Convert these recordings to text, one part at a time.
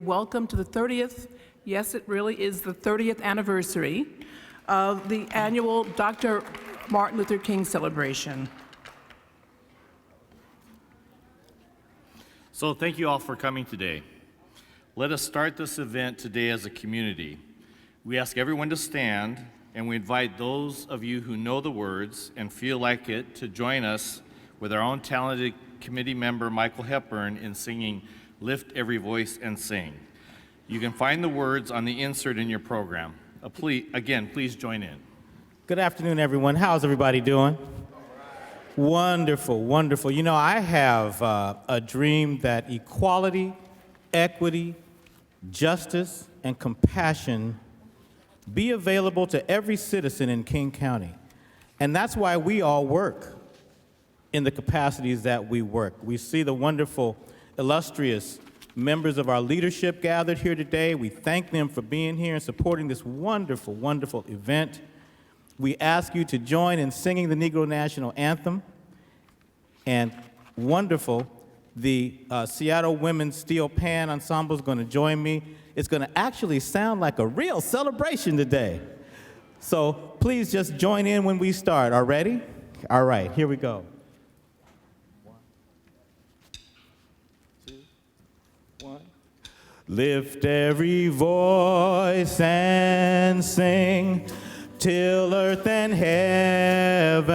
Welcome to the 30th, yes, it really is the 30th anniversary of the annual Dr. Martin Luther King Celebration. So thank you all for coming today. Let us start this event today as a community. We ask everyone to stand, and we invite those of you who know the words and feel like it to join us with our own talented committee member, Michael Hepburn, in singing Lift Every Voice and Sing. You can find the words on the insert in your program. Please join in. Good afternoon, everyone. How's everybody doing? Wonderful, wonderful. You know, I have a dream that equality, equity, justice, and compassion be available to every citizen in King County. And that's why we all work in the capacities that we work. We see the wonderful, illustrious members of our leadership gathered here today. We thank them for being here and supporting this wonderful, wonderful event. We ask you to join in singing the Negro National Anthem. And wonderful, the Seattle Women's Steel Pan Ensemble is going to join me. It's going to actually sound like a real celebration today. So please just join in when we start. Are ready? All right, here we go. 1, 2, 1. Lift every voice and sing till earth and heaven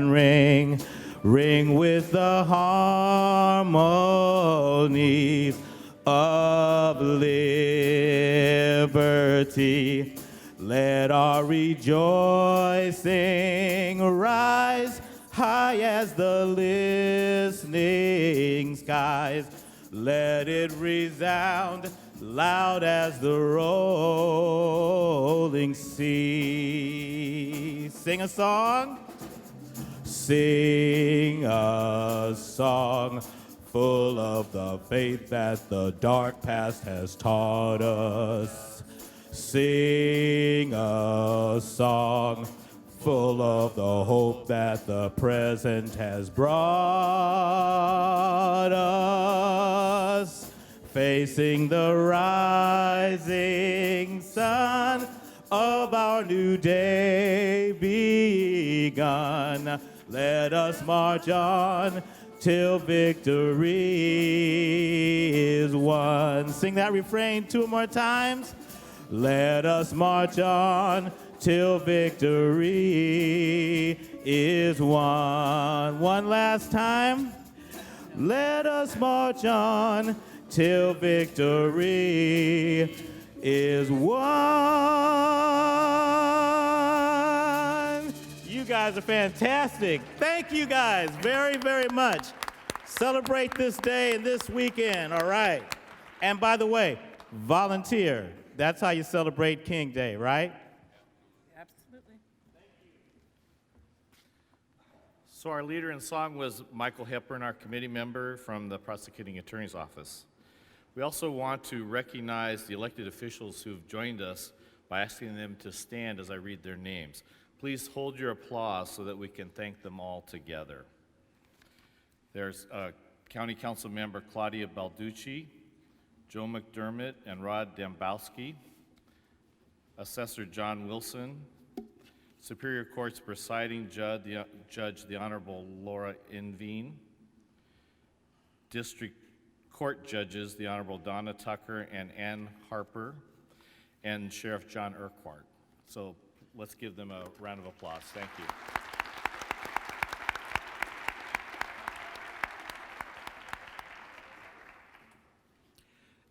ring. Ring with the harmony of liberty. Let our rejoicing rise high as the listening skies. Let it resound loud as the rolling sea. Sing a song. Sing a song full of the faith that the dark past has taught us. Sing a song full of the hope that the present has brought us. Facing the rising sun of our new day begun. Let us march on till victory is won. Sing that refrain 2 more times. Let us march on till victory is won. One last time. Let us march on till victory is won. You guys are fantastic. Thank you guys very, very much. Celebrate this day and this weekend, all right? And by the way, volunteer. That's how you celebrate King Day, right? Absolutely. So our leader in song was Michael Hepburn, our committee member from the Prosecuting Attorney's Office. We also want to recognize the elected officials who've joined us by asking them to stand as I read their names. Please hold your applause so that we can thank them all together. There's County Council Member Claudia Balducci, Joe McDermott and Rod Dembowski, Assessor John Wilson, Superior Court's presiding judge, the Honorable Laura Inveen, District Court judges, the Honorable Donna Tucker and Ann Harper, and Sheriff John Urquhart. So let's give them a round of applause. Thank you.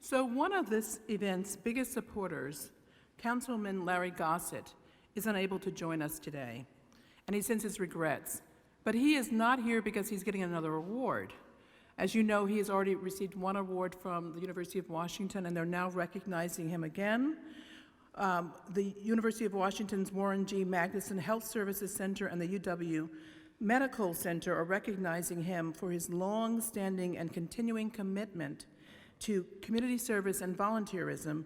So one of this event's biggest supporters, Councilman Larry Gossett, is unable to join us today, and he sends his regrets. But he is not here because he's getting another award. As you know, he has already received 1 award from the University of Washington, and they're now recognizing him again. The University of Washington's Warren G. Magnuson Health Services Center and the UW Medical Center are recognizing him for his long-standing and continuing commitment to community service and volunteerism,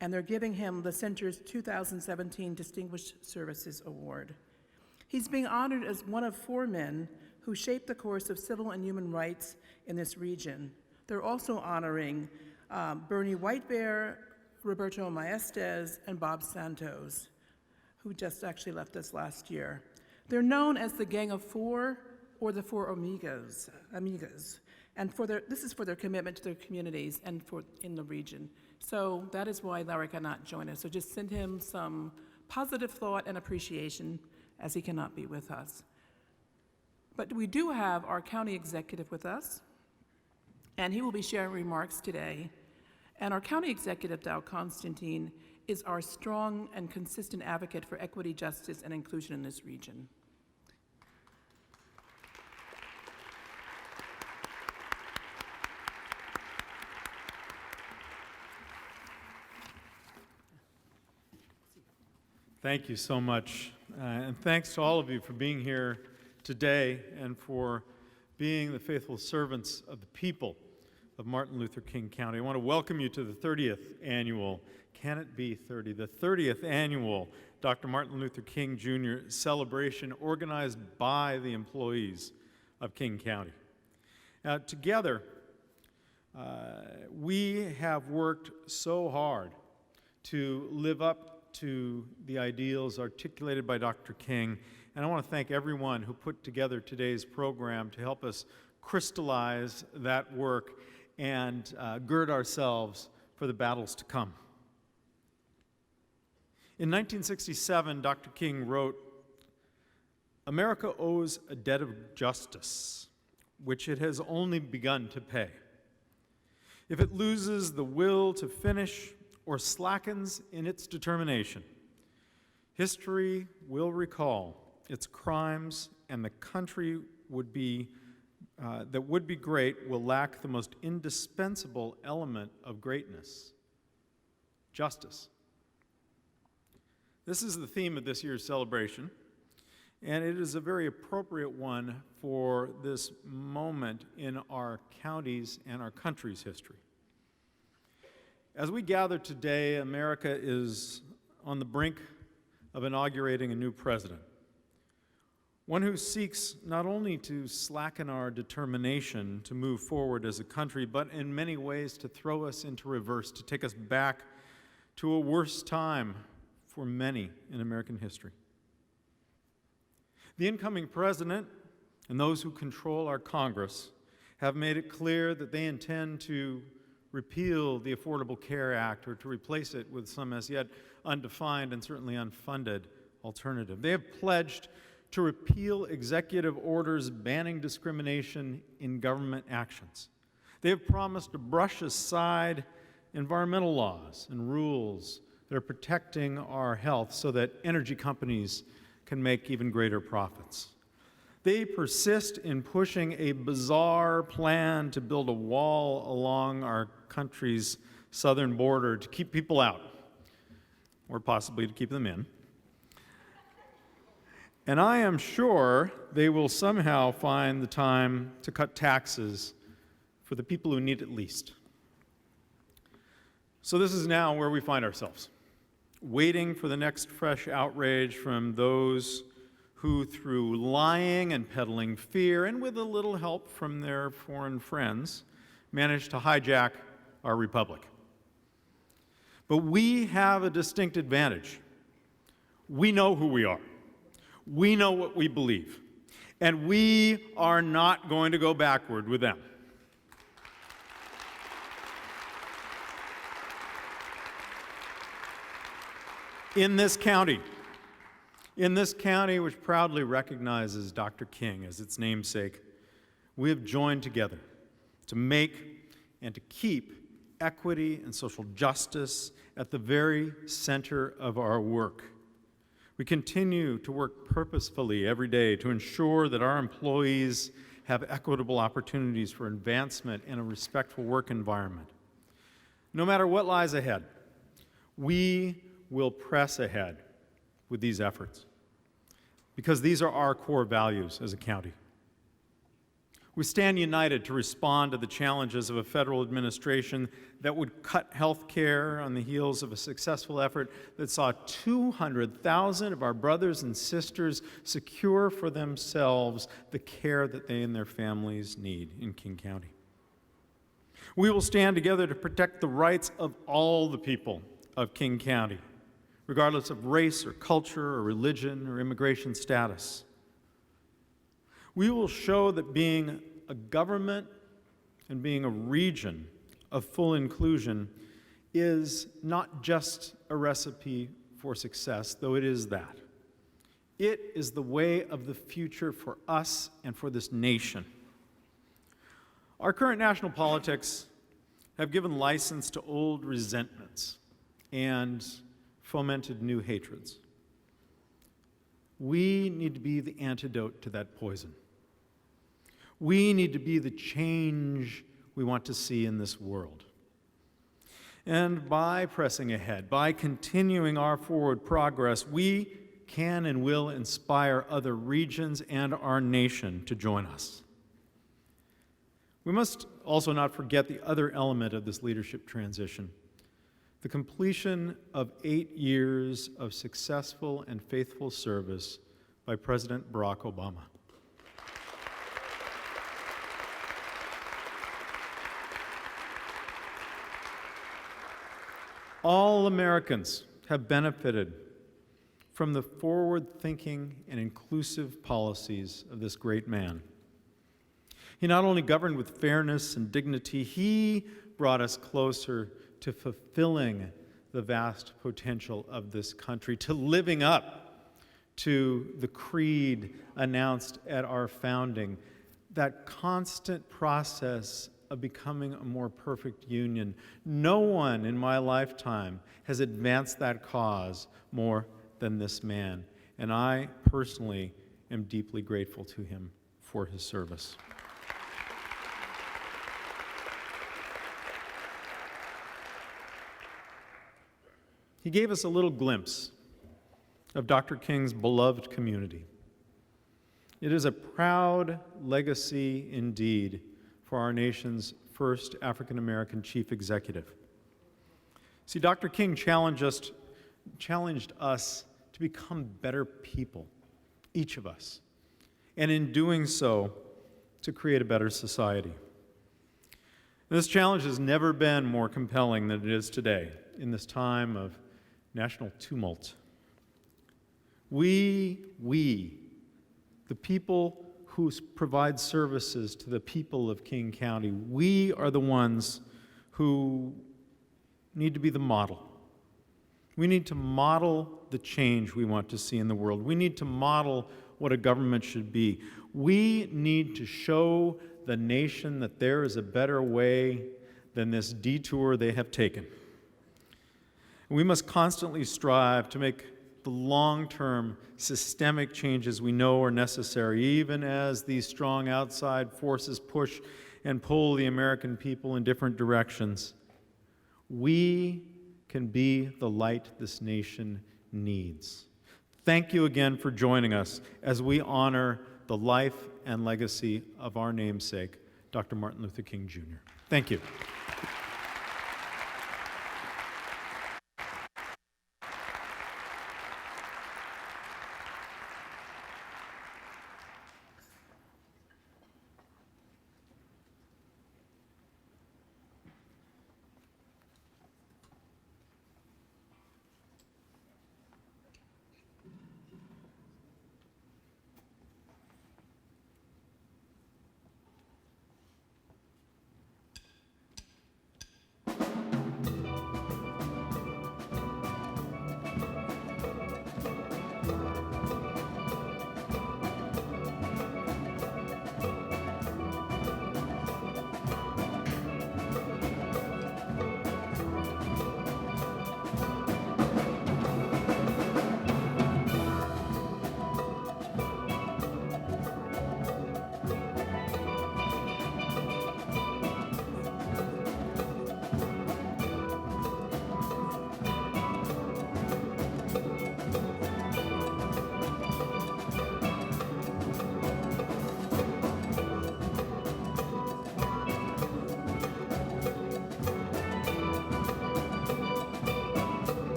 and they're giving him the center's 2017 Distinguished Services Award. He's being honored as one of 4 men who shaped the course of civil and human rights in this region. They're also honoring Bernie Whitebear, Roberto Maestes, and Bob Santos, who just actually left us last year. They're known as the Gang of Four or the Four Amigas, and this is for their commitment to their communities and in the region. So that is why Larry cannot join us. So just send him some positive thought and appreciation as he cannot be with us. But we do have our county executive with us, and he will be sharing remarks today. And our county executive, Dow Constantine, is our strong and consistent advocate for equity, justice, and inclusion in this region. Thank you so much. And thanks to all of you for being here today and for being the faithful servants of the people of Martin Luther King County. I want to welcome you to the 30th annual, can it be 30? The 30th annual Dr. Martin Luther King Jr. celebration organized by the employees of King County. Together, we have worked so hard to live up to the ideals articulated by Dr. King, and I want to thank everyone who put together today's program to help us crystallize that work and gird ourselves for the battles to come. In 1967, Dr. King wrote, "America owes a debt of justice, which it has only begun to pay. If it loses the will to finish or slackens in its determination, history will recall its crimes, and the country that would be great will lack the most indispensable element of greatness, justice." This is the theme of this year's celebration, and it is a very appropriate one for this moment in our county's and our country's history. As we gather today, America is on the brink of inaugurating a new president, one who seeks not only to slacken our determination to move forward as a country, but in many ways to throw us into reverse, to take us back to a worse time for many in American history. The incoming president and those who control our Congress have made it clear that they intend to repeal the Affordable Care Act or to replace it with some as yet undefined and certainly unfunded alternative. They have pledged to repeal executive orders banning discrimination in government actions. They have promised to brush aside environmental laws and rules that are protecting our health so that energy companies can make even greater profits. They persist in pushing a bizarre plan to build a wall along our country's southern border to keep people out, or possibly to keep them in. And I am sure they will somehow find the time to cut taxes for the people who need it least. So this is now where we find ourselves, waiting for the next fresh outrage from those who, through lying and peddling fear, and with a little help from their foreign friends, managed to hijack our republic. But we have a distinct advantage. We know who we are. We know what we believe. And we are not going to go backward with them. In this county, which proudly recognizes Dr. King as its namesake, we have joined together to make and to keep equity and social justice at the very center of our work. We continue to work purposefully every day to ensure that our employees have equitable opportunities for advancement in a respectful work environment. No matter what lies ahead, we will press ahead with these efforts because these are our core values as a county. We stand united to respond to the challenges of a federal administration that would cut health care on the heels of a successful effort that saw 200,000 of our brothers and sisters secure for themselves the care that they and their families need in King County. We will stand together to protect the rights of all the people of King County, regardless of race or culture or religion or immigration status. We will show that being a government and being a region of full inclusion is not just a recipe for success, though it is that. It is the way of the future for us and for this nation. Our current national politics have given license to old resentments and fomented new hatreds. We need to be the antidote to that poison. We need to be the change we want to see in this world. And by pressing ahead, by continuing our forward progress, we can and will inspire other regions and our nation to join us. We must also not forget the other element of this leadership transition, the completion of 8 years of successful and faithful service by President Barack Obama. All Americans have benefited from the forward-thinking and inclusive policies of this great man. He not only governed with fairness and dignity, he brought us closer to fulfilling the vast potential of this country, to living up to the creed announced at our founding, that constant process of becoming a more perfect union. No one in my lifetime has advanced that cause more than this man, and I personally am deeply grateful to him for his service. He gave us a little glimpse of Dr. King's beloved community. It is a proud legacy indeed for our nation's first African-American chief executive. See, Dr. King challenged us to become better people, each of us, and in doing so, to create a better society. This challenge has never been more compelling than it is today, in this time of national tumult. We, the people who provide services to the people of King County, we are the ones who need to be the model. We need to model the change we want to see in the world. We need to model what a government should be. We need to show the nation that there is a better way than this detour they have taken. We must constantly strive to make the long-term systemic changes we know are necessary, even as these strong outside forces push and pull the American people in different directions. We can be the light this nation needs. Thank you again for joining us as we honor the life and legacy of our namesake, Dr. Martin Luther King, Jr. Thank you.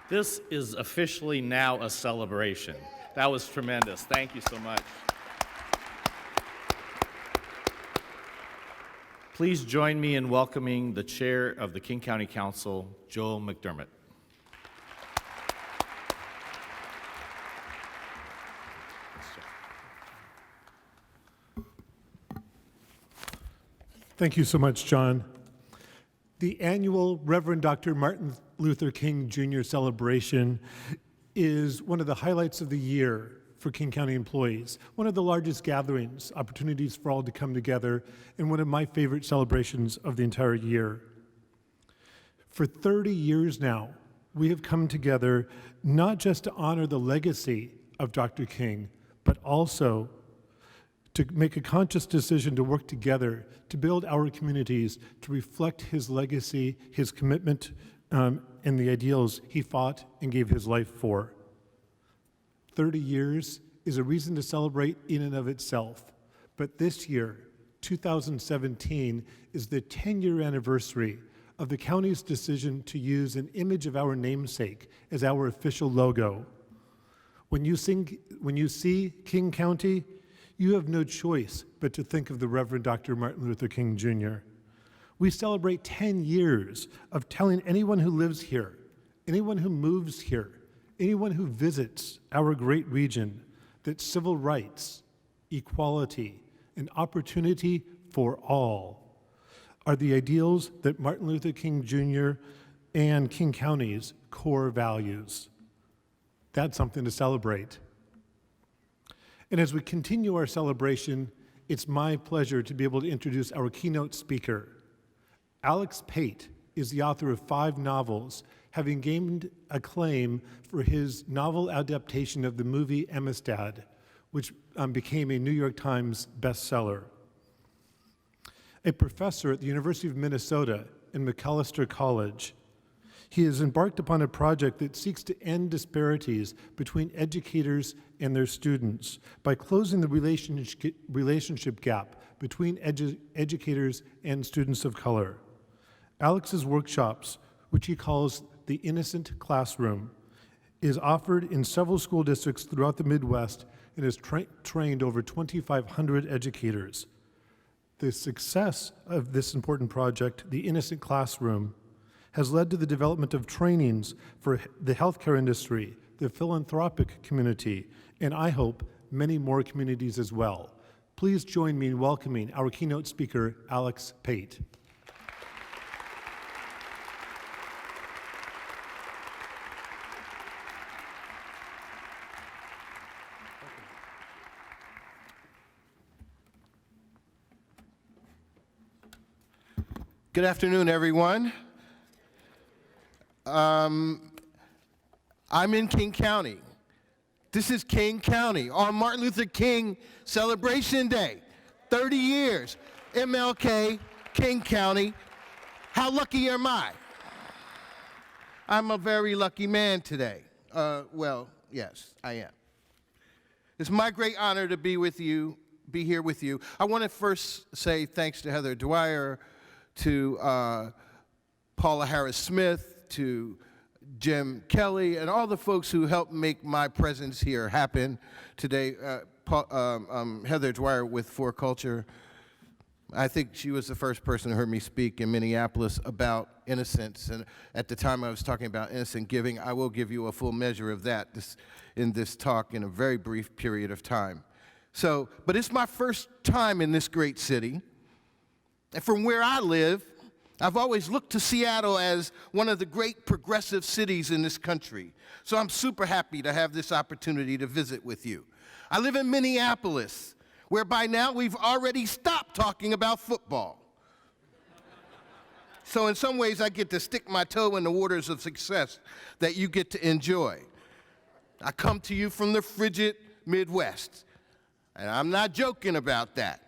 This is officially now a celebration. That was tremendous. Thank you so much. Please join me in welcoming the Chair of the King County Council, Joel McDermott. Thank you so much, John. The annual Reverend Dr. Martin Luther King Jr. celebration is one of the highlights of the year for King County employees, one of the largest gatherings, opportunities for all to come together, and one of my favorite celebrations of the entire year. For 30 years now, we have come together not just to honor the legacy of Dr. King, but also to make a conscious decision to work together to build our communities to reflect his legacy, his commitment, and the ideals he fought and gave his life for. 30 years is a reason to celebrate in and of itself, but this year, 2017, is the 10-year anniversary of the county's decision to use an image of our namesake as our official logo. When you see King County, you have no choice but to think of the Reverend Dr. Martin Luther King Jr. We celebrate 10 years of telling anyone who lives here, anyone who moves here, anyone who visits our great region that civil rights, equality, and opportunity for all are the ideals that Martin Luther King Jr. and King County's core values. That's something to celebrate. And as we continue our celebration, it's my pleasure to be able to introduce our keynote speaker. Alex Pate is the author of 5 novels, having gained acclaim for his novel adaptation of the movie Amistad, which became a New York Times bestseller. A professor at the University of Minnesota in McAllister College, he has embarked upon a project that seeks to end disparities between educators and their students by closing the relationship gap between educators and students of color. Alex's workshops, which he calls the Innocent Classroom, is offered in several school districts throughout the Midwest and has trained over 2,500 educators. The success of this important project, the Innocent Classroom, has led to the development of trainings for the healthcare industry, the philanthropic community, and I hope many more communities as well. Please join me in welcoming our keynote speaker, Alex Pate. Good afternoon, everyone. I'm in King County. This is King County on Martin Luther King Celebration Day. 30 years, MLK, King County. How lucky am I? I'm a very lucky man today. Well, yes, I am. It's my great honor to be here with you. I want to first say thanks to Heather Dwyer, to Paula Harris-Smith, to Jim Kelly, and all the folks who helped make my presence here happen today. Heather Dwyer with For Culture. I think she was the first person who heard me speak in Minneapolis about innocence, and at the time I was talking about innocent giving. I will give you a full measure of that in this talk in a very brief period of time. But it's my first time in this great city, and from where I live, I've always looked to Seattle as one of the great progressive cities in this country. So I'm super happy to have this opportunity to visit with you. I live in Minneapolis, where by now we've already stopped talking about football. So in some ways I get to stick my toe in the waters of success that you get to enjoy. I come to you from the frigid Midwest, and I'm not joking about that.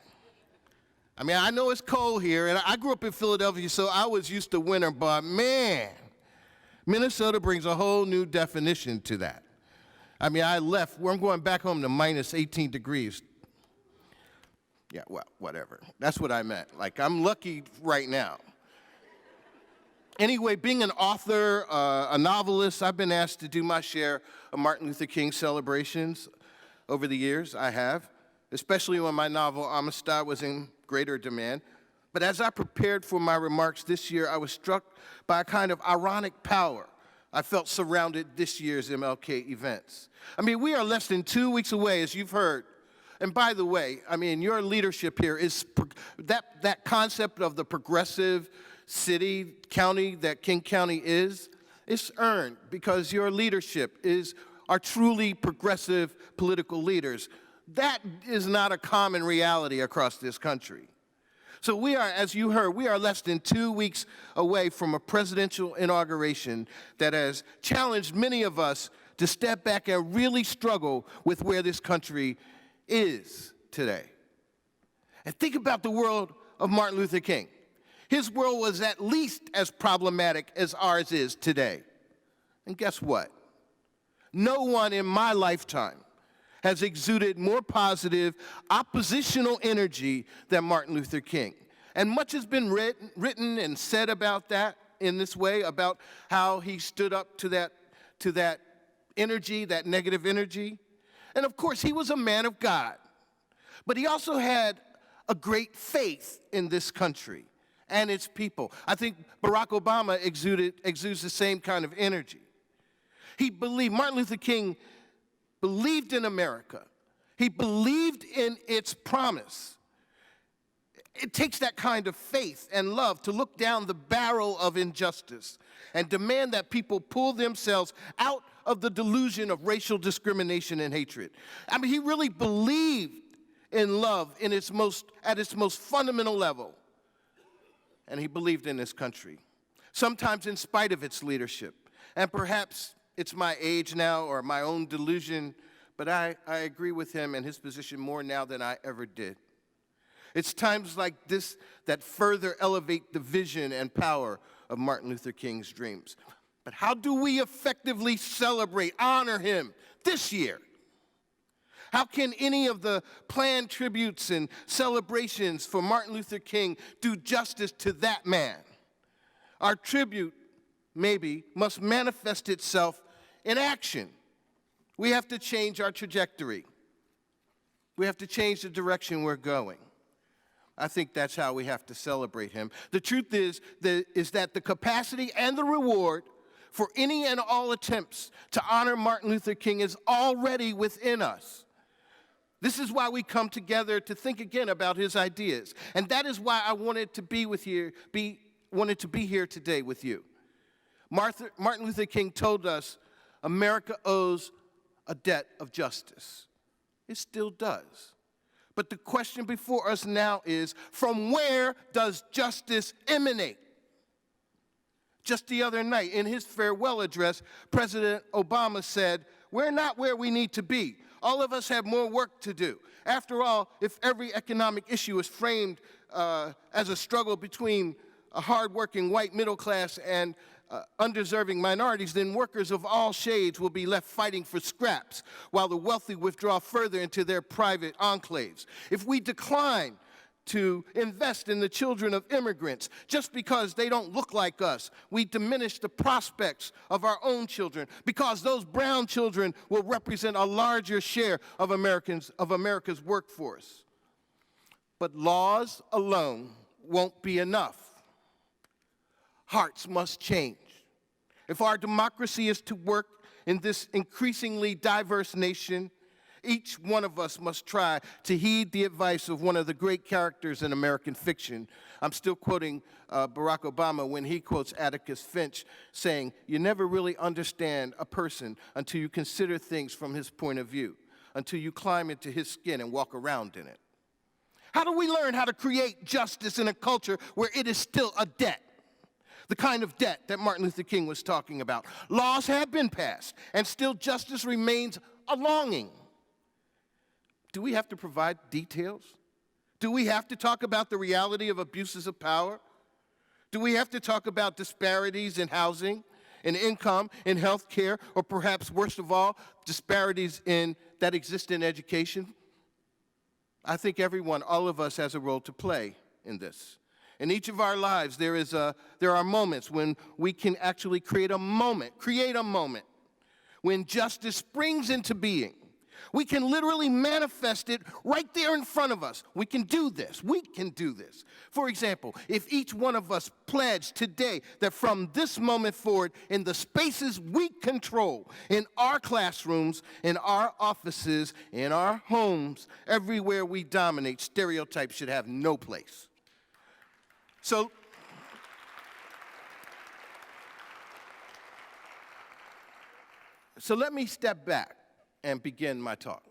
I mean, I know it's cold here, and I grew up in Philadelphia, so I was used to winter, but man, Minnesota brings a whole new definition to that. I mean, I'm going back home to minus 18 degrees. Yeah, well, whatever. That's what I meant. Like, I'm lucky right now. Anyway, being an author, a novelist, I've been asked to do my share of Martin Luther King celebrations over the years. I have, especially when my novel Amistad was in greater demand. But as I prepared for my remarks this year, I was struck by a kind of ironic power I felt surrounded this year's MLK events. I mean, we are less than 2 weeks away, as you've heard. And by the way, I mean, your leadership here is that concept of the progressive city, county that King County is, it's earned because your leadership are truly progressive political leaders. That is not a common reality across this country. So we are, as you heard, we are less than 2 weeks away from a presidential inauguration that has challenged many of us to step back and really struggle with where this country is today. And think about the world of Martin Luther King. His world was at least as problematic as ours is today. And guess what? No one in my lifetime has exuded more positive, oppositional energy than Martin Luther King. And much has been written and said about that in this way, about how he stood up to that energy, that negative energy. And of course, he was a man of God. But he also had a great faith in this country and its people. I think Barack Obama exudes the same kind of energy. Martin Luther King believed in America. He believed in its promise. It takes that kind of faith and love to look down the barrel of injustice and demand that people pull themselves out of the delusion of racial discrimination and hatred. I mean, he really believed in love at its most fundamental level. And he believed in this country, sometimes in spite of its leadership. And perhaps it's my age now or my own delusion, but I agree with him and his position more now than I ever did. It's times like this that further elevate the vision and power of Martin Luther King's dreams. But how do we effectively celebrate, honor him this year? How can any of the planned tributes and celebrations for Martin Luther King do justice to that man? Our tribute, maybe, must manifest itself in action. We have to change our trajectory. We have to change the direction we're going. I think that's how we have to celebrate him. The truth is that the capacity and the reward for any and all attempts to honor Martin Luther King is already within us. This is why we come together to think again about his ideas. And that is why I wanted to be here today with you. Martin Luther King told us America owes a debt of justice. It still does. But the question before us now is, from where does justice emanate? Just the other night, in his farewell address, President Obama said, "We're not where we need to be. All of us have more work to do." After all, if every economic issue is framed as a struggle between a hardworking white middle class and undeserving minorities, then workers of all shades will be left fighting for scraps, while the wealthy withdraw further into their private enclaves. If we decline to invest in the children of immigrants just because they don't look like us, we diminish the prospects of our own children, because those brown children will represent a larger share of America's workforce. But laws alone won't be enough. Hearts must change. If our democracy is to work in this increasingly diverse nation, each one of us must try to heed the advice of one of the great characters in American fiction. I'm still quoting Barack Obama when he quotes Atticus Finch saying, "You never really understand a person until you consider things from his point of view, until you climb into his skin and walk around in it." How do we learn how to create justice in a culture where it is still a debt? The kind of debt that Martin Luther King was talking about. Laws have been passed, and still justice remains a longing. Do we have to provide details? Do we have to talk about the reality of abuses of power? Do we have to talk about disparities in housing, in income, in health care, or perhaps worst of all, disparities that exist in education? I think everyone, all of us, has a role to play in this. In each of our lives, there are moments when we can actually create a moment when justice springs into being. We can literally manifest it right there in front of us. We can do this. We can do this. For example, if each one of us pledged today that from this moment forward, in the spaces we control, in our classrooms, in our offices, in our homes, everywhere we dominate, stereotypes should have no place. So let me step back and begin my talk.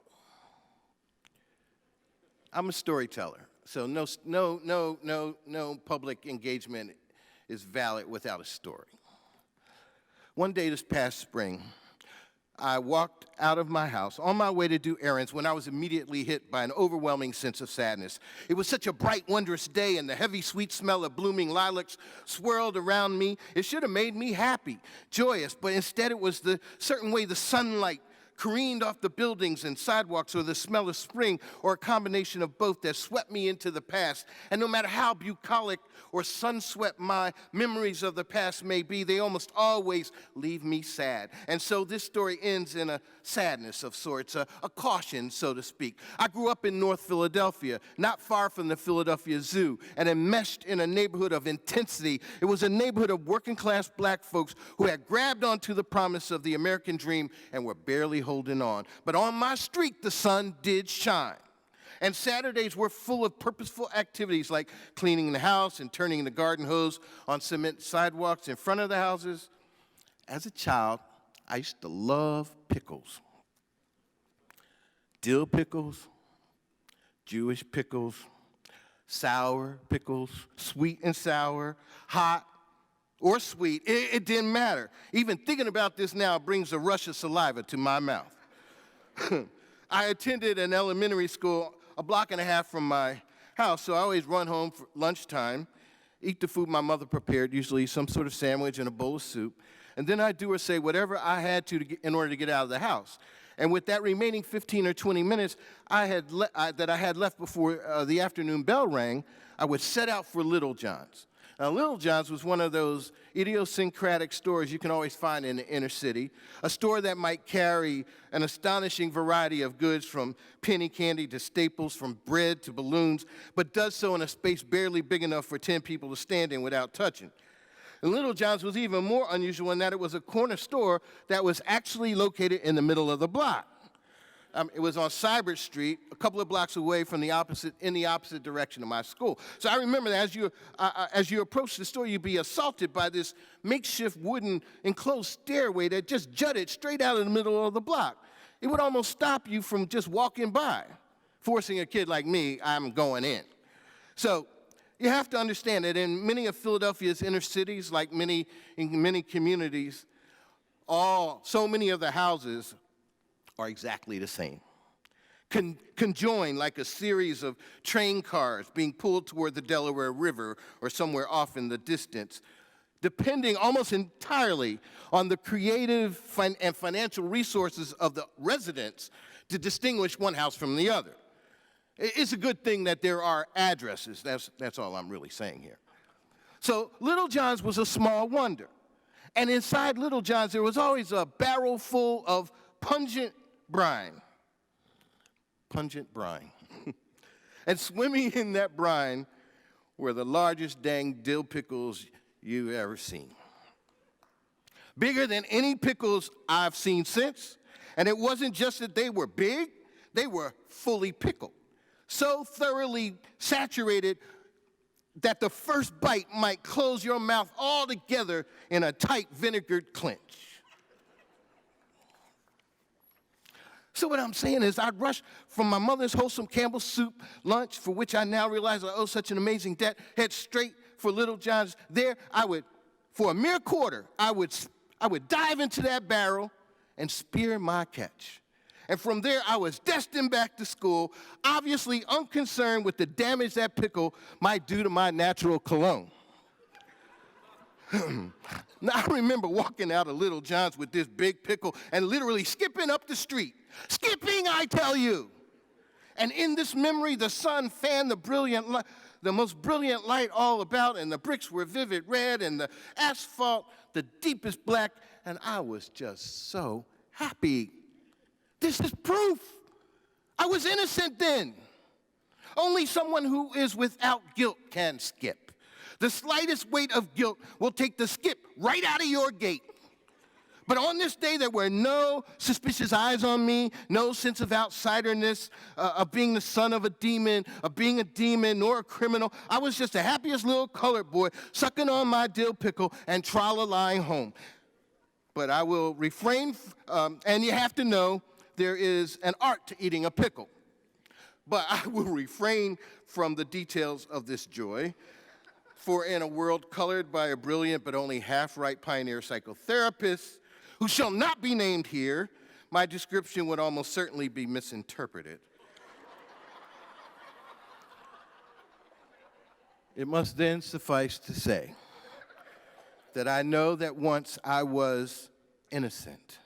I'm a storyteller, so no public engagement is valid without a story. One day this past spring, I walked out of my house on my way to do errands when I was immediately hit by an overwhelming sense of sadness. It was such a bright, wondrous day, and the heavy, sweet smell of blooming lilacs swirled around me. It should have made me happy, joyous, but instead it was the certain way the sunlight careened off the buildings and sidewalks, or the smell of spring, or a combination of both that swept me into the past. And no matter how bucolic or sun-swept my memories of the past may be, they almost always leave me sad. And so this story ends in a sadness of sorts, a caution, so to speak. I grew up in North Philadelphia, not far from the Philadelphia Zoo, and enmeshed in a neighborhood of intensity. It was a neighborhood of working-class black folks who had grabbed onto the promise of the American dream and were barely holding on. But on my street, the sun did shine. And Saturdays were full of purposeful activities like cleaning the house and turning the garden hose on cement sidewalks in front of the houses. As a child, I used to love pickles. Dill pickles, Jewish pickles, sour pickles, sweet and sour, hot or sweet, it didn't matter. Even thinking about this now brings a rush of saliva to my mouth. I attended an elementary school a block and a half from my house, so I always run home for lunchtime, eat the food my mother prepared, usually some sort of sandwich and a bowl of soup, and then I'd do or say whatever I had to get, in order to get out of the house. And with that remaining 15 or 20 minutes that I had left before the afternoon bell rang, I would set out for Little John's. Now, Little John's was one of those idiosyncratic stores you can always find in the inner city, a store that might carry an astonishing variety of goods from penny candy to staples, from bread to balloons, but does so in a space barely big enough for 10 people to stand in without touching. And Little John's was even more unusual in that it was a corner store that was actually located in the middle of the block. It was on Cybert Street, a couple of blocks away from in the opposite direction of my school. So I remember that as you approach the store, you'd be assaulted by this makeshift wooden enclosed stairway that just jutted straight out of the middle of the block. It would almost stop you from just walking by, forcing a kid like me, I'm going in. So you have to understand that in many of Philadelphia's inner cities, like in many communities, so many of the houses are exactly the same. Conjoined like a series of train cars being pulled toward the Delaware River or somewhere off in the distance, depending almost entirely on the creative and financial resources of the residents to distinguish one house from the other. It's a good thing that there are addresses. That's all I'm really saying here. So Little John's was a small wonder. And inside Little John's, there was always a barrel full of pungent brine. And swimming in that brine were the largest dang dill pickles you've ever seen. Bigger than any pickles I've seen since. And it wasn't just that they were big, they were fully pickled. So thoroughly saturated that the first bite might close your mouth all together in a tight vinegared clinch. So what I'm saying is I'd rush from my mother's wholesome Campbell's soup lunch, for which I now realize I owe such an amazing debt, head straight for Little John's. There, for a mere quarter, I would dive into that barrel and spear my catch. And from there, I was destined back to school, obviously unconcerned with the damage that pickle might do to my natural cologne. Now, I remember walking out of Little John's with this big pickle and literally skipping up the street. Skipping, I tell you. And in this memory, the sun fanned the brilliant the most brilliant light all about, and the bricks were vivid red, and the asphalt the deepest black, and I was just so happy. This is proof. I was innocent then. Only someone who is without guilt can skip. The slightest weight of guilt will take the skip right out of your gate. But on this day, there were no suspicious eyes on me, no sense of outsiderness, of being the son of a demon, nor a criminal. I was just the happiest little colored boy, sucking on my dill pickle and tra-la-lying home. But I will refrain, and you have to know, there is an art to eating a pickle. But I will refrain from the details of this joy. For in a world colored by a brilliant but only half-right pioneer psychotherapist, who shall not be named here, my description would almost certainly be misinterpreted. It must then suffice to say that I know that once I was innocent.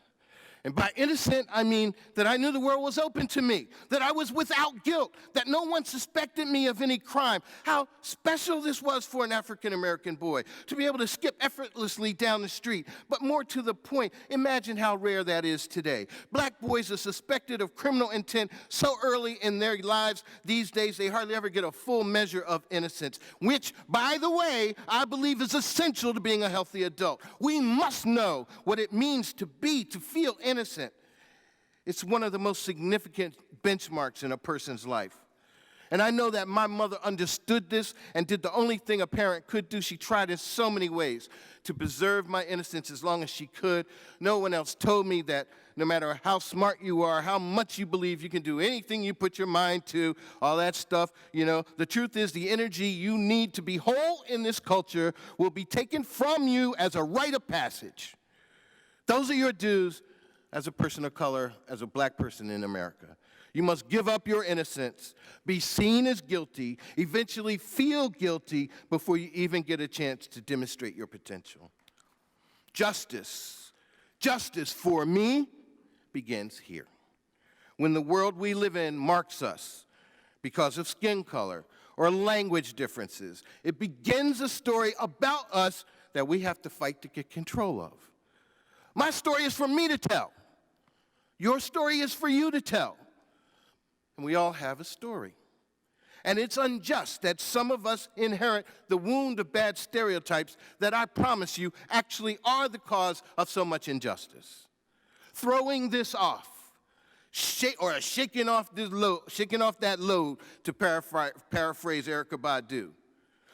And by innocent, I mean that I knew the world was open to me, that I was without guilt, that no one suspected me of any crime. How special this was for an African-American boy to be able to skip effortlessly down the street. But more to the point, imagine how rare that is today. Black boys are suspected of criminal intent so early in their lives these days they hardly ever get a full measure of innocence, which, by the way, I believe is essential to being a healthy adult. We must know what it means to feel innocent. It's one of the most significant benchmarks in a person's life. And I know that my mother understood this and did the only thing a parent could do. She tried in so many ways to preserve my innocence as long as she could. No one else told me that no matter how smart you are, how much you believe you can do anything you put your mind to, all that stuff, the truth is the energy you need to be whole in this culture will be taken from you as a rite of passage. Those are your dues as a person of color, as a black person in America. You must give up your innocence, be seen as guilty, eventually feel guilty before you even get a chance to demonstrate your potential. Justice for me begins here. When the world we live in marks us because of skin color or language differences, it begins a story about us that we have to fight to get control of. My story is for me to tell. Your story is for you to tell. And we all have a story. And it's unjust that some of us inherit the wound of bad stereotypes that I promise you actually are the cause of so much injustice. Throwing this off, shaking off that load, to paraphrase Erykah Badu,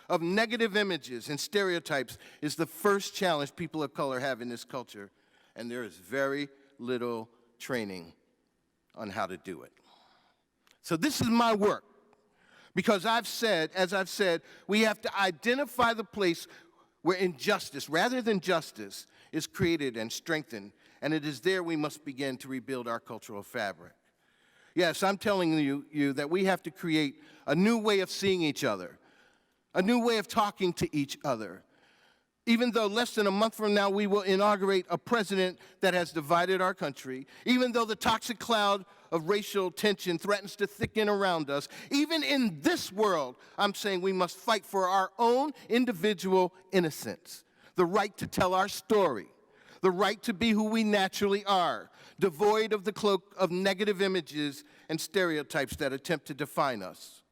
of negative images and stereotypes is the first challenge people of color have in this culture. And there is very little training on how to do it. So this is my work, because as I've said, we have to identify the place where injustice, rather than justice, is created and strengthened, and it is there we must begin to rebuild our cultural fabric. Yes, I'm telling you that we have to create a new way of seeing each other, a new way of talking to each other. Even though less than a month from now we will inaugurate a president that has divided our country, even though the toxic cloud of racial tension threatens to thicken around us, even in this world, I'm saying we must fight for our own individual innocence, the right to tell our story, the right to be who we naturally are, devoid of the cloak of negative images and stereotypes that attempt to define us.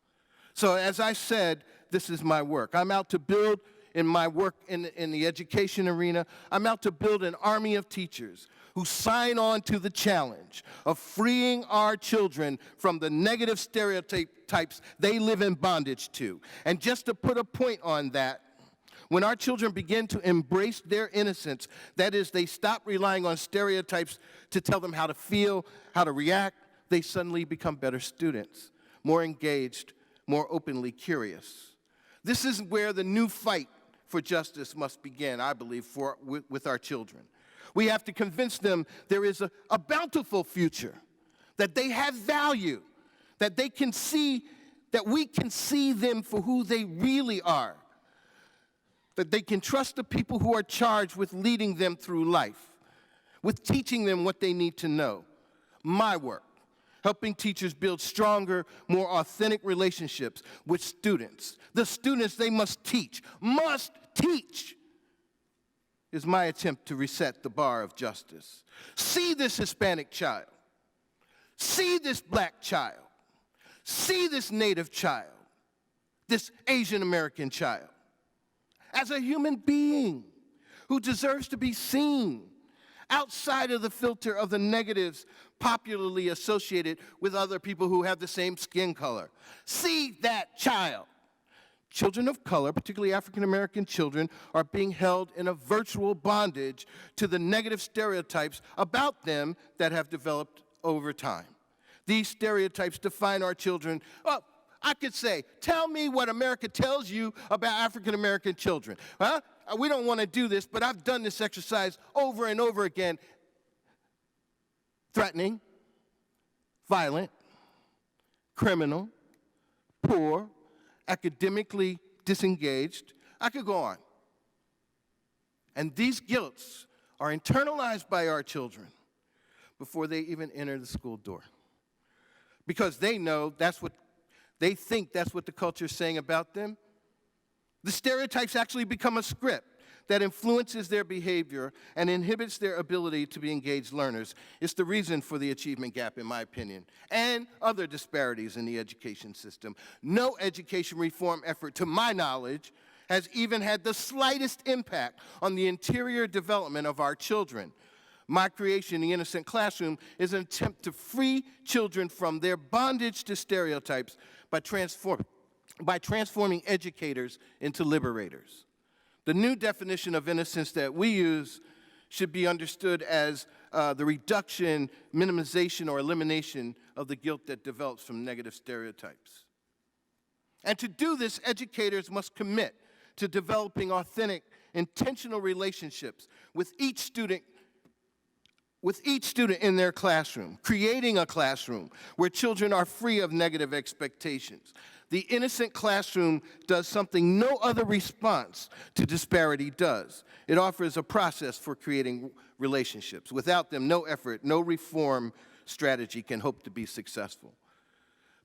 So as I said, this is my work. I'm out to build in my work in the education arena, I'm out to build an army of teachers who sign on to the challenge of freeing our children from the negative stereotypes they live in bondage to. And just to put a point on that, when our children begin to embrace their innocence, that is, they stop relying on stereotypes to tell them how to feel, how to react, they suddenly become better students, more engaged, more openly curious. This is where the new fight for justice must begin, I believe, with our children. We have to convince them there is a bountiful future, that they have value, that they can see, that we can see them for who they really are, that they can trust the people who are charged with leading them through life, with teaching them what they need to know. My work, helping teachers build stronger, more authentic relationships with students. The students they must teach, is my attempt to reset the bar of justice. See this Hispanic child. See this black child. See this Native child. This Asian American child as a human being who deserves to be seen outside of the filter of the negatives popularly associated with other people who have the same skin color. See that child. Children of color, particularly African American children, are being held in a virtual bondage to the negative stereotypes about them that have developed over time. These stereotypes define our children. Well, I could say, tell me what America tells you about African American children. Huh? We don't want to do this, but I've done this exercise over and over again. Threatening, violent, criminal, poor, academically disengaged. I could go on. And these guilts are internalized by our children before they even enter the school door. Because they know they think that's what the culture is saying about them. The stereotypes actually become a script that influences their behavior and inhibits their ability to be engaged learners. It's the reason for the achievement gap, in my opinion, and other disparities in the education system. No education reform effort, to my knowledge, has even had the slightest impact on the interior development of our children. My creation, The Innocent Classroom, is an attempt to free children from their bondage to stereotypes by transforming educators into liberators. The new definition of innocence that we use should be understood as the reduction, minimization, or elimination of the guilt that develops from negative stereotypes. And to do this, educators must commit to developing authentic, intentional relationships with each student in their classroom, creating a classroom where children are free of negative expectations. The Innocent Classroom does something no other response to disparity does. It offers a process for creating relationships. Without them, no effort, no reform strategy can hope to be successful.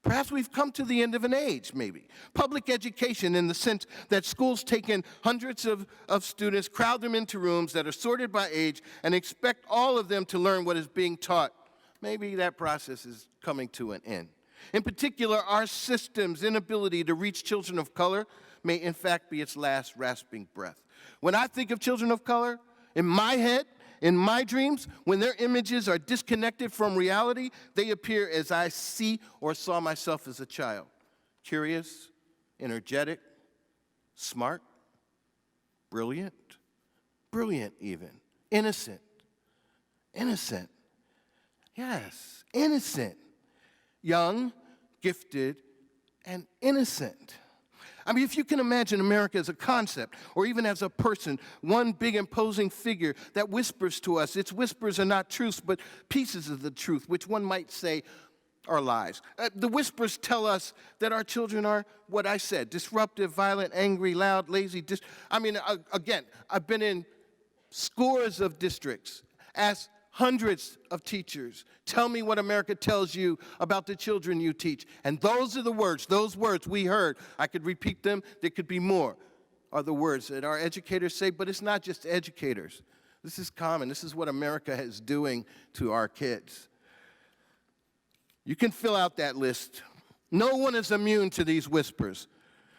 Perhaps we've come to the end of an age, maybe. Public education, in the sense that schools take in hundreds of students, crowd them into rooms that are sorted by age, and expect all of them to learn what is being taught. Maybe that process is coming to an end. In particular, our system's inability to reach children of color may in fact be its last rasping breath. When I think of children of color, in my head, in my dreams, when their images are disconnected from reality, they appear as I see or saw myself as a child. Curious, energetic, smart, brilliant even, innocent, yes, innocent, young, gifted, and innocent. I mean, if you can imagine America as a concept, or even as a person, one big imposing figure that whispers to us. Its whispers are not truths, but pieces of the truth, which one might say are lies. The whispers tell us that our children are, what I said, disruptive, violent, angry, loud, lazy. Again, I've been in scores of districts, asked hundreds of teachers, tell me what America tells you about the children you teach. And those words we heard, I could repeat them, there could be more, are the words that our educators say, but it's not just educators. This is common. This is what America is doing to our kids. You can fill out that list. No one is immune to these whispers.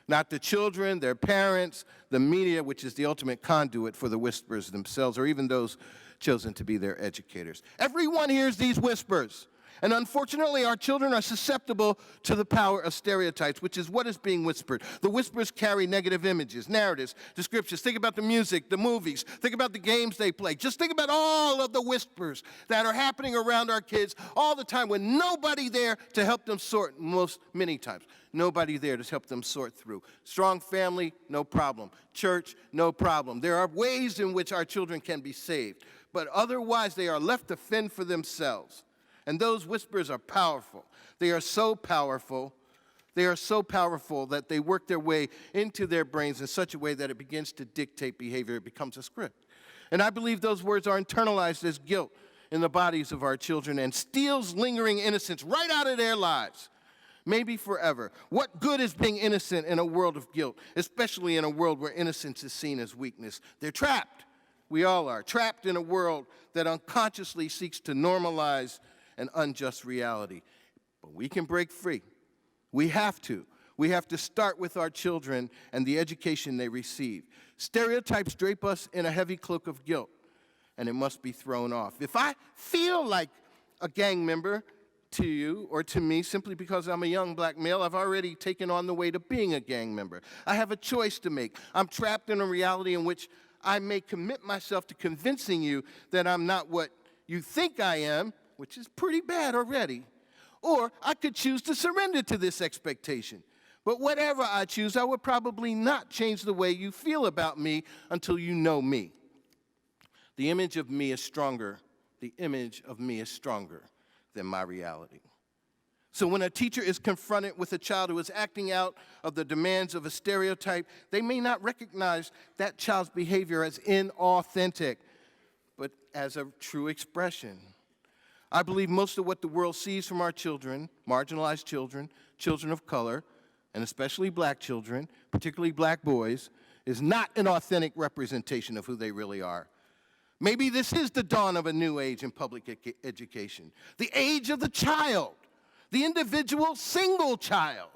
Not the children, their parents, the media, which is the ultimate conduit for the whispers themselves, or even those chosen to be their educators. Everyone hears these whispers. And unfortunately, our children are susceptible to the power of stereotypes, which is what is being whispered. The whispers carry negative images, narratives, descriptions. Think about the music, the movies. Think about the games they play. Just think about all of the whispers that are happening around our kids all the time with nobody there to help them sort, many times. Nobody there to help them sort through. Strong family, no problem. Church, no problem. There are ways in which our children can be saved, but otherwise they are left to fend for themselves. And those whispers are powerful. They are so powerful that they work their way into their brains in such a way that it begins to dictate behavior. It becomes a script. And I believe those words are internalized as guilt in the bodies of our children and steals lingering innocence right out of their lives, maybe forever. What good is being innocent in a world of guilt, especially in a world where innocence is seen as weakness? They're trapped. We all are trapped in a world that unconsciously seeks to normalize an unjust reality. But we can break free. We have to. We have to start with our children and the education they receive. Stereotypes drape us in a heavy cloak of guilt, and it must be thrown off. If I feel like a gang member to you or to me simply because I'm a young black male, I've already taken on the weight of being a gang member. I have a choice to make. I'm trapped in a reality in which I may commit myself to convincing you that I'm not what you think I am, which is pretty bad already, or I could choose to surrender to this expectation. But whatever I choose, I would probably not change the way you feel about me until you know me. The image of me is stronger. The image of me is stronger than my reality. So when a teacher is confronted with a child who is acting out of the demands of a stereotype, they may not recognize that child's behavior as inauthentic, but as a true expression. I believe most of what the world sees from our children, marginalized children, children of color, and especially black children, particularly black boys, is not an authentic representation of who they really are. Maybe this is the dawn of a new age in public education, the age of the child, the individual single child,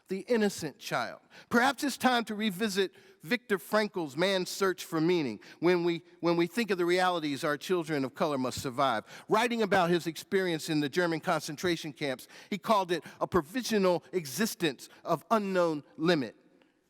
the innocent child. Perhaps it's time to revisit Viktor Frankl's Man's Search for Meaning when we think of the realities our children of color must survive. Writing about his experience in the German concentration camps, he called it a provisional existence of unknown limit.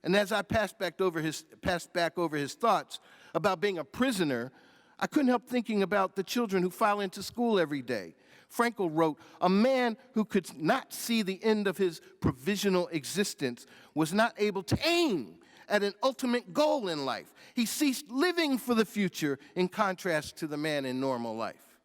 And as I passed back over his thoughts about being a prisoner, I couldn't help thinking about the children who file into school every day. Frankl wrote, "A man who could not see the end of his provisional existence was not able to aim at an ultimate goal in life. He ceased living for the future in contrast to the man in normal life."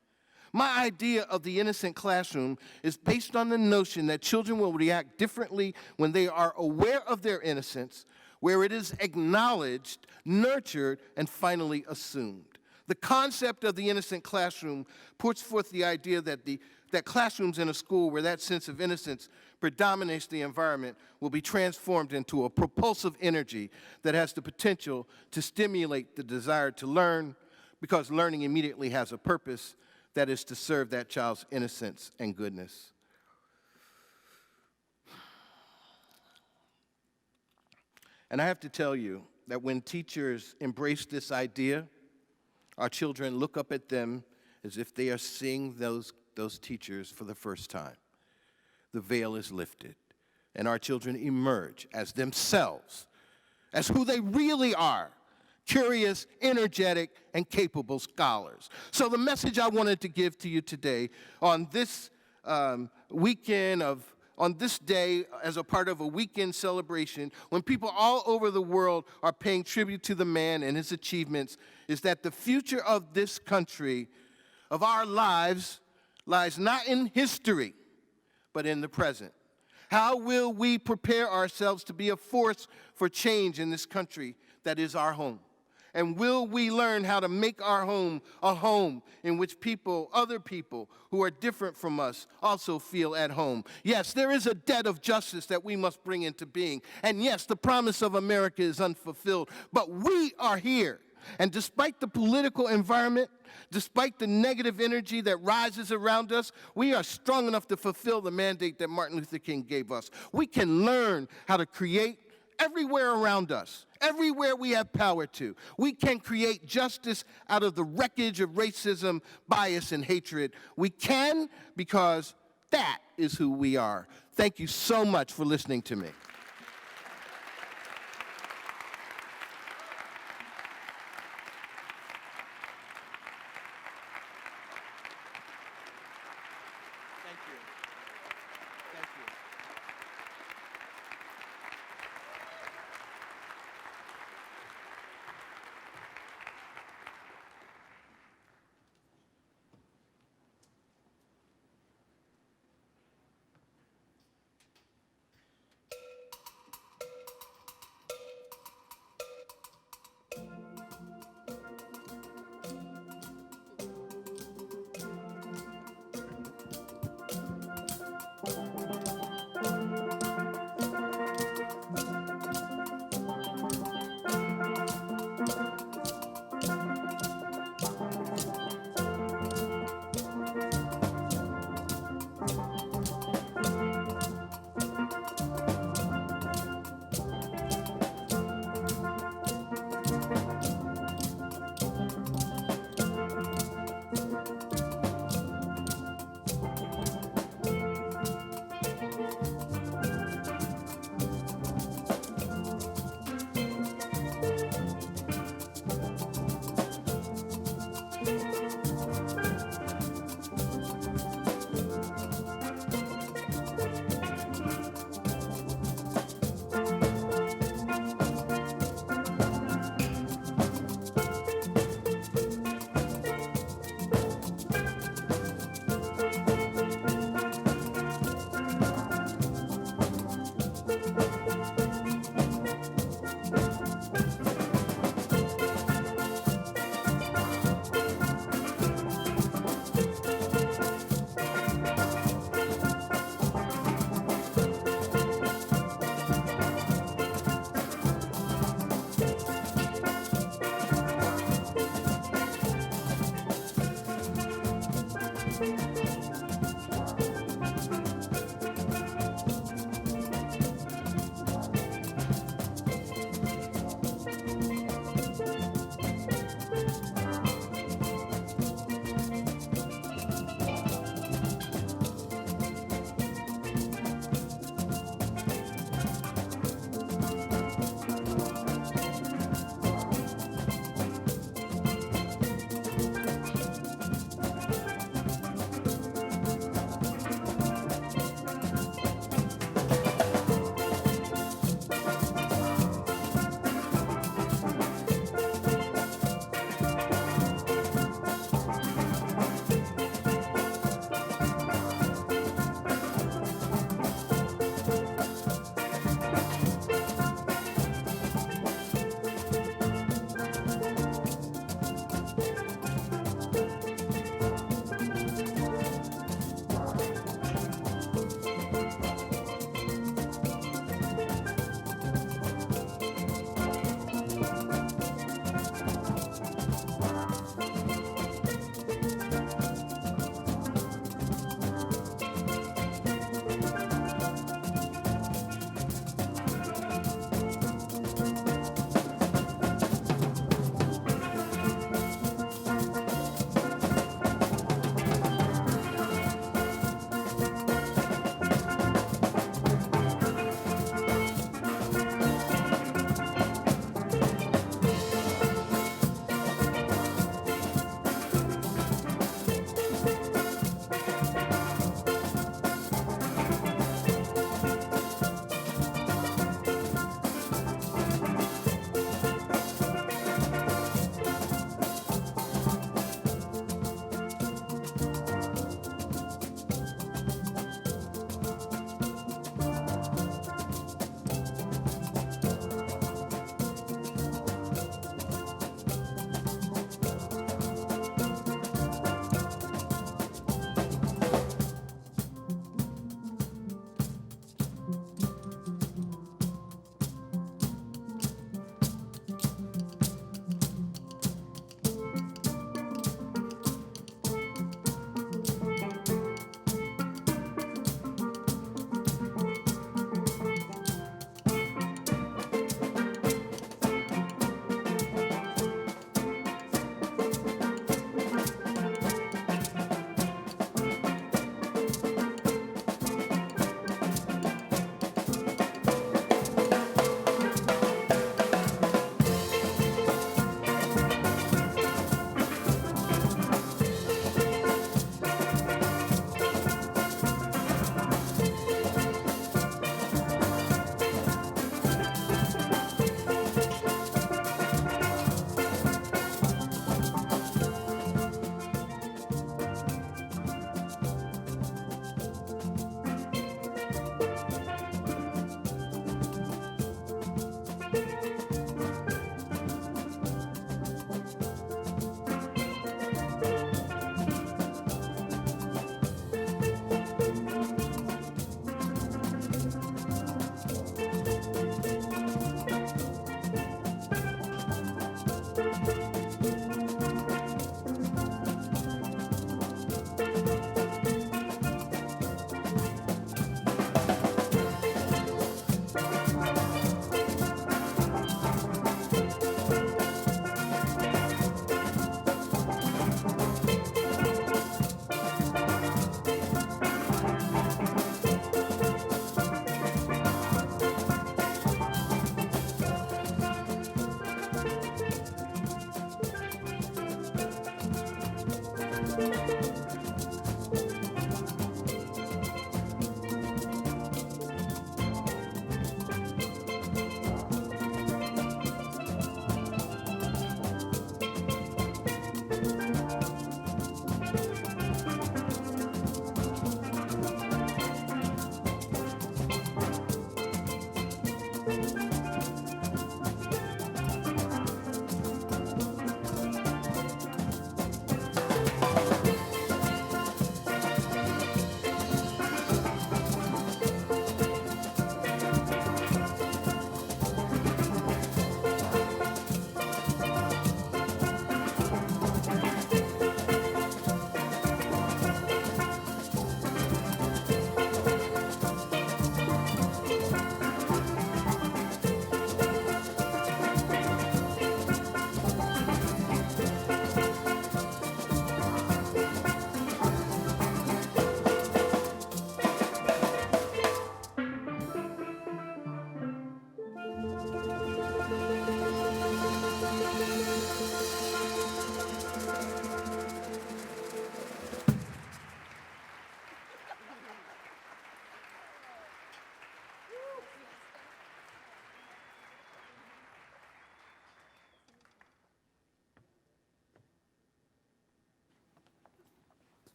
My idea of the innocent classroom is based on the notion that children will react differently when they are aware of their innocence, where it is acknowledged, nurtured, and finally assumed. The concept of the innocent classroom puts forth the idea that classrooms in a school where that sense of innocence predominates the environment will be transformed into a propulsive energy that has the potential to stimulate the desire to learn, because learning immediately has a purpose, that is to serve that child's innocence and goodness. And I have to tell you that when teachers embrace this idea, our children look up at them as if they are seeing those teachers for the first time. The veil is lifted, and our children emerge as themselves, as who they really are, curious, energetic, and capable scholars. So the message I wanted to give to you today on this on this day, as a part of a weekend celebration, when people all over the world are paying tribute to the man and his achievements, is that the future of this country, of our lives, lies not in history, but in the present. How will we prepare ourselves to be a force for change in this country that is our home? And will we learn how to make our home a home in which other people who are different from us also feel at home? Yes, there is a debt of justice that we must bring into being. And yes, the promise of America is unfulfilled, but we are here. And despite the political environment, despite the negative energy that rises around us, we are strong enough to fulfill the mandate that Martin Luther King gave us. We can learn how to create everywhere around us, everywhere we have power to. We can create justice out of the wreckage of racism, bias, and hatred. We can, because that is who we are. Thank you so much for listening to me. Thank you. Thank you.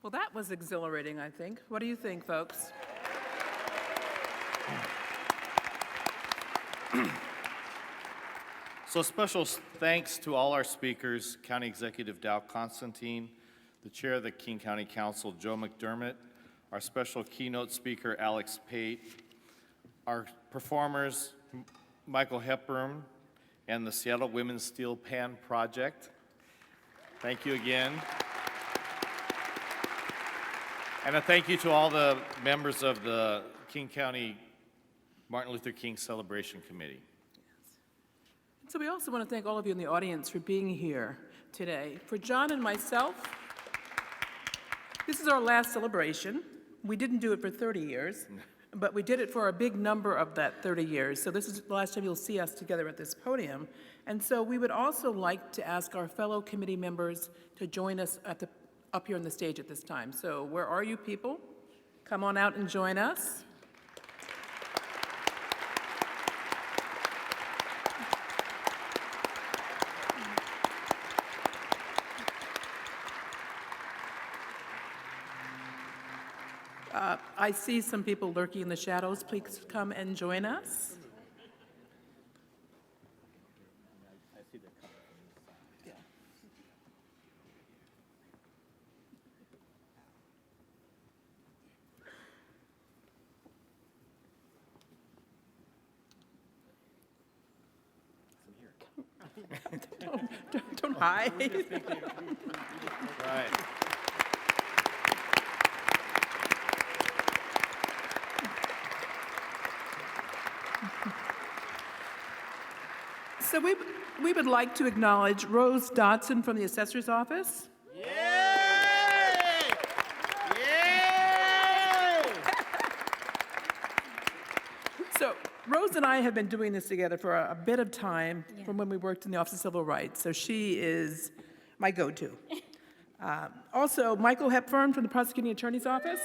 Well, that was exhilarating, I think. What do you think, folks? So special thanks to all our speakers, County Executive Dow Constantine, the Chair of the King County Council, Joe McDermott, our special keynote speaker, Alex Pate, our performers, Michael Hepburn, and the Seattle Women's Steel Pan Project. Thank you again. And a thank you to all the members of the King County Martin Luther King Celebration Committee. So we also want to thank all of you in the audience for being here today. For John and myself, this is our last celebration. We didn't do it for 30 years, but we did it for a big number of that 30 years. So this is the last time you'll see us together at this podium. And so we would also like to ask our fellow committee members to join us up here on the stage at this time. So where are you people? Come on out and join us. I see some people lurking in the shadows. Please come and join us. Don't hide. Right. So we would like to acknowledge Rose Dodson from the Assessor's Office. Yay! So Rose and I have been doing this together for a bit of time from when we worked in the Office of Civil Rights. So she is my go-to. Also, Michael Hepburn from the Prosecuting Attorney's Office.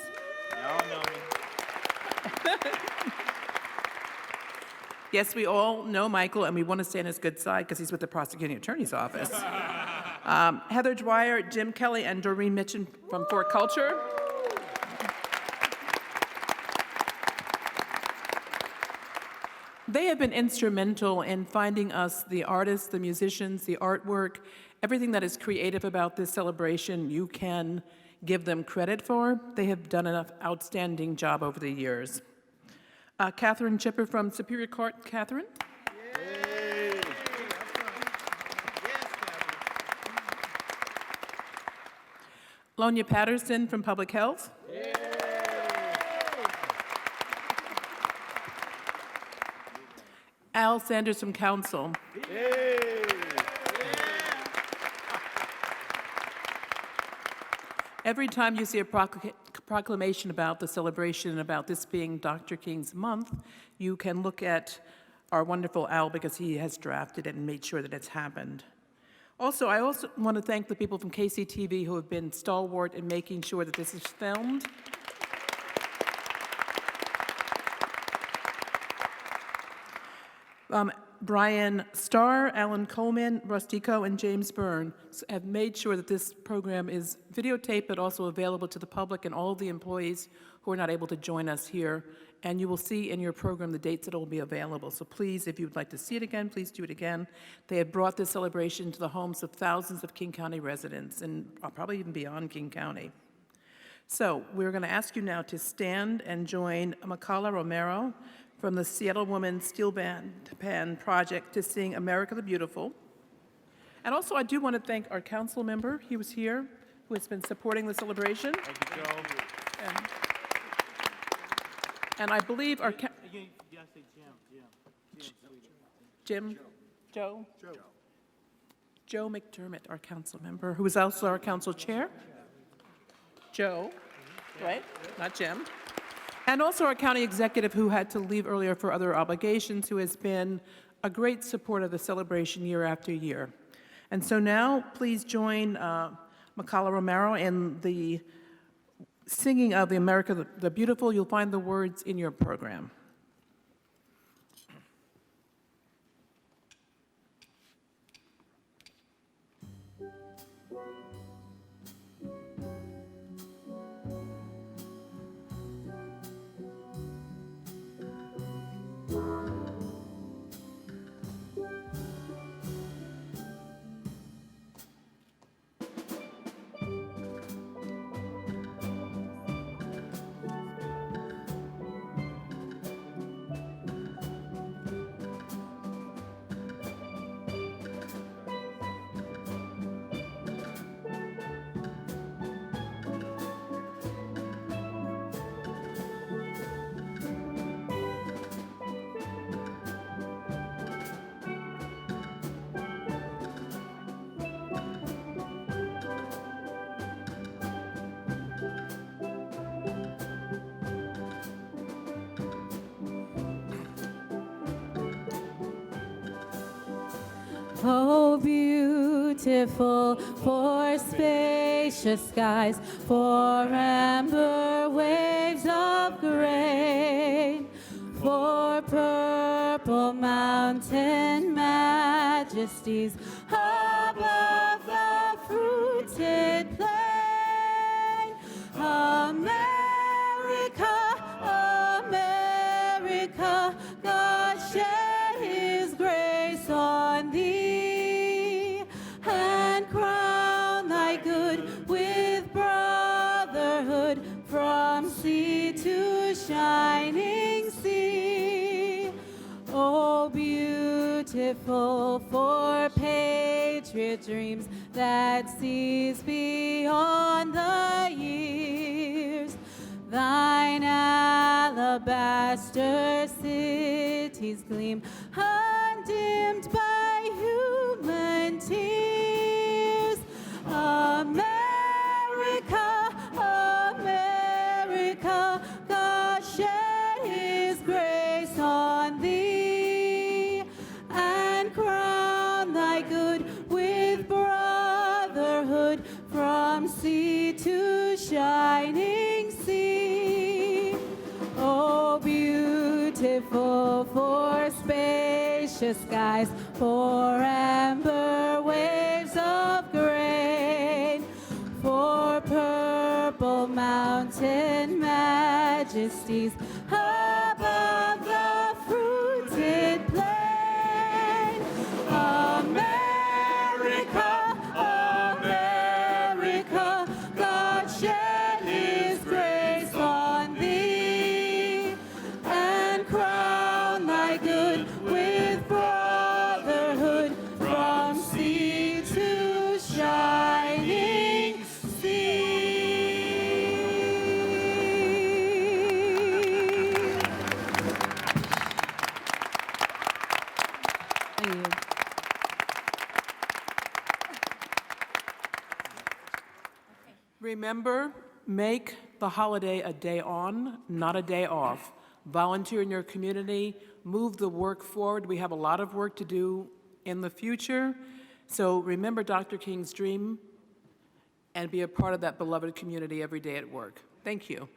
Y'all know me. Yes, we all know Michael, and we want to stay on his good side because he's with the Prosecuting Attorney's Office. Heather Dwyer, Jim Kelly, and Doreen Mitchin from Fort Culture. They have been instrumental in finding us the artists, the musicians, the artwork, everything that is creative about this celebration you can give them credit for. They have done an outstanding job over the years. Catherine Chipper from Superior Court. Catherine? Yay! Lonia Patterson from Public Health. Al Sanders from Council. Every time you see a proclamation about the celebration and about this being Dr. King's month, you can look at our wonderful Al because he has drafted it and made sure that it's happened. Also, I also want to thank the people from KCTV who have been stalwart in making sure that this is filmed. Brian Starr, Alan Coleman, Rustico, and James Byrne have made sure that this program is videotaped but also available to the public and all of the employees who are not able to join us here. And you will see in your program the dates that it will be available. So please, if you would like to see it again, please do it again. They have brought this celebration to the homes of thousands of King County residents and probably even beyond King County. So we're going to ask you now to stand and join Makala Romero from the Seattle Women's Steel Pan Project to sing America the Beautiful. And also, I do want to thank our council member, he was here, who has been supporting the celebration. Thank you, Joe. And I believe our, You gotta say Jim. Joe McDermott, our council member, who is also our council chair. Joe, right? Not Jim. And also our county executive who had to leave earlier for other obligations, who has been a great supporter of the celebration year after year. And so now, please join Makala Romero in the singing of the America the Beautiful. You'll find the words in your program. Oh, beautiful for spacious skies, for amber waves of grain, for purple mountain majesties above the fruited plain. America, America, God shed his grace on thee, and crown thy good with brotherhood from sea to shining sea. Oh, beautiful for patriot dreams that sees beyond the years. Thine alabaster cities gleam, undimmed by human tears. America, America, God shed his grace on thee, and crown thy good with brotherhood from sea to shining sea. Oh, beautiful for spacious skies, for amber waves of grain, for purple mountain majesties above the fruited plain. America, America, God shed his grace on thee, and crown thy good with brotherhood from sea to shining sea. Thank you. Remember, make the holiday a day on, not a day off. Volunteer in your community, move the work forward. We have a lot of work to do in the future. So remember Dr. King's dream and be a part of that beloved community every day at work. Thank you.